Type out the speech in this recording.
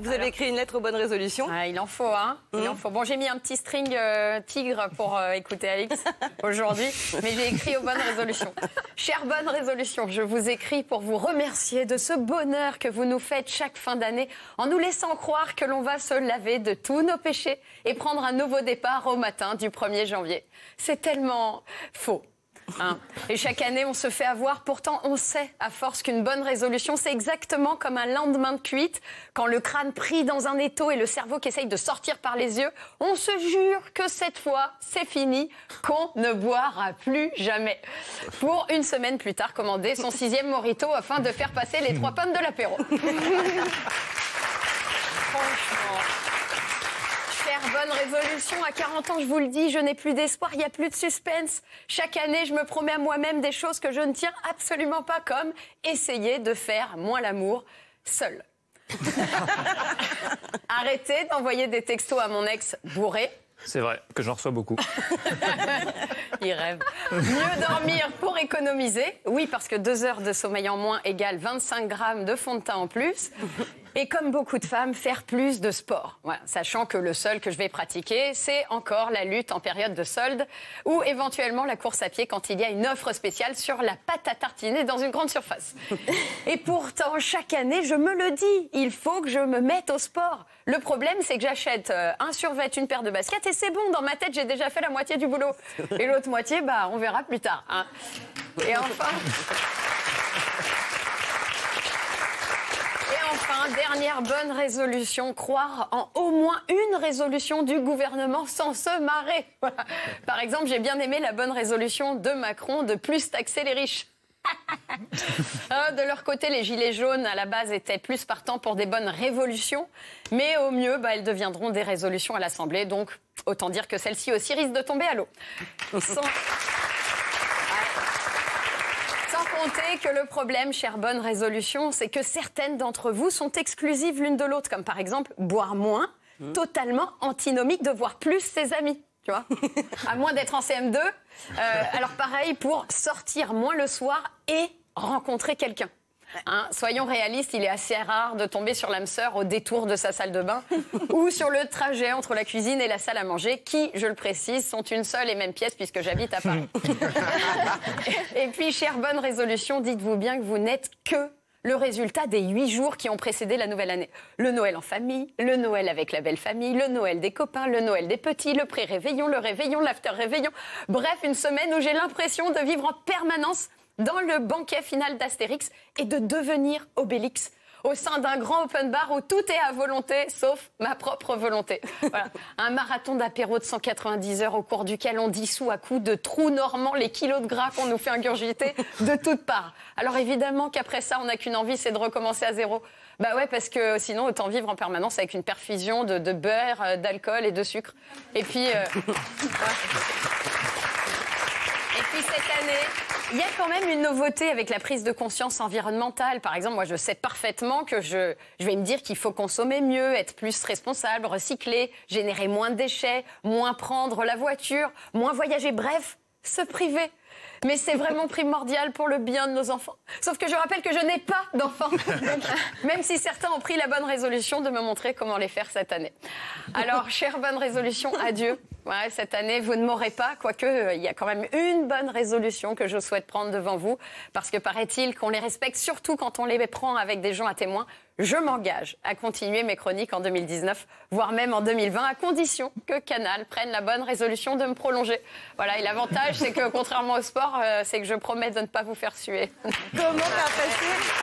Vous avez écrit une lettre aux bonnes résolutions. Ah, il en faut, hein. Il en faut. Bon, j'ai mis un petit string tigre pour écouter Alix aujourd'hui, mais j'ai écrit aux bonnes résolutions. Chère bonne résolution, je vous écris pour vous remercier de ce bonheur que vous nous faites chaque fin d'année en nous laissant croire que l'on va se laver de tous nos péchés et prendre un nouveau départ au matin du 1er janvier. C'est tellement faux. Hein. Et chaque année, on se fait avoir. Pourtant, on sait, à force, qu'une bonne résolution, c'est exactement comme un lendemain de cuite. Quand le crâne pris dans un étau et le cerveau qui essaye de sortir par les yeux, on se jure que cette fois, c'est fini, qu'on ne boira plus jamais. Pour une semaine plus tard, commander son 6e mojito afin de faire passer les 3 pommes de l'apéro. Franchement... Chère bonne résolution, à 40 ans, je vous le dis, je n'ai plus d'espoir, il n'y a plus de suspense. Chaque année, je me promets à moi-même des choses que je ne tiens absolument pas, comme essayer de faire moins l'amour seul. Arrêtez d'envoyer des textos à mon ex bourré. C'est vrai que j'en reçois beaucoup. Il rêve. Mieux dormir pour économiser. Oui, parce que 2 heures de sommeil en moins égale 25 grammes de fond de teint en plus. Et comme beaucoup de femmes, faire plus de sport. Voilà, sachant que le seul que je vais pratiquer, c'est encore la lutte en période de solde ou éventuellement la course à pied quand il y a une offre spéciale sur la pâte à tartiner dans une grande surface. Et pourtant, chaque année, je me le dis, il faut que je me mette au sport. Le problème, c'est que j'achète un survêt, une paire de baskets et c'est bon, dans ma tête, j'ai déjà fait la moitié du boulot. Et l'autre moitié, bah, on verra plus tard. Hein. Et enfin, dernière bonne résolution, croire en au moins une résolution du gouvernement sans se marrer. Voilà. Par exemple, j'ai bien aimé la bonne résolution de Macron de plus taxer les riches. De leur côté, les gilets jaunes, à la base, étaient plus partants pour des bonnes révolutions. Mais au mieux, elles deviendront des résolutions à l'Assemblée. Donc, autant dire que celle-ci aussi risque de tomber à l'eau. Sans compter que le problème, chère bonne résolution, c'est que certaines d'entre vous sont exclusives l'une de l'autre. Comme par exemple, boire moins, totalement antinomique de voir plus ses amis. Tu vois, à moins d'être en CM2. Alors pareil pour sortir moins le soir et rencontrer quelqu'un. Hein, soyons réalistes, il est assez rare de tomber sur l'âme sœur au détour de sa salle de bain ou sur le trajet entre la cuisine et la salle à manger qui, je le précise, sont une seule et même pièce puisque j'habite à Paris. Et puis, chère bonne résolution, dites-vous bien que vous n'êtes que le résultat des 8 jours qui ont précédé la nouvelle année. Le Noël en famille, le Noël avec la belle famille, le Noël des copains, le Noël des petits, le pré-réveillon, le réveillon, l'after-réveillon. Bref, une semaine où j'ai l'impression de vivre en permanence dans le banquet final d'Astérix et de devenir Obélix au sein d'un grand open bar où tout est à volonté, sauf ma propre volonté. Voilà. Un marathon d'apéro de 190 heures au cours duquel on dissout à coups de trous normands les kilos de gras qu'on nous fait ingurgiter de toutes parts. Alors évidemment qu'après ça, on n'a qu'une envie, c'est de recommencer à zéro. Bah ouais, parce que sinon, autant vivre en permanence avec une perfusion de beurre, d'alcool et de sucre. Et puis... Et puis cette année, il y a quand même une nouveauté avec la prise de conscience environnementale. Par exemple, moi, je sais parfaitement que je vais me dire qu'il faut consommer mieux, être plus responsable, recycler, générer moins de déchets, moins prendre la voiture, moins voyager, bref, se priver. Mais c'est vraiment primordial pour le bien de nos enfants. Sauf que je rappelle que je n'ai pas d'enfants. Même si certains ont pris la bonne résolution de me montrer comment les faire cette année. Alors, chère bonne résolution, adieu. Ouais, cette année, vous ne m'aurez pas, quoique il y a quand même une bonne résolution que je souhaite prendre devant vous, parce que paraît-il qu'on les respecte, surtout quand on les prend avec des gens à témoin. Je m'engage à continuer mes chroniques en 2019, voire même en 2020, à condition que Canal prenne la bonne résolution de me prolonger. Voilà, et l'avantage, c'est que contrairement au sport, c'est que je promets de ne pas vous faire suer. Comment t'as passé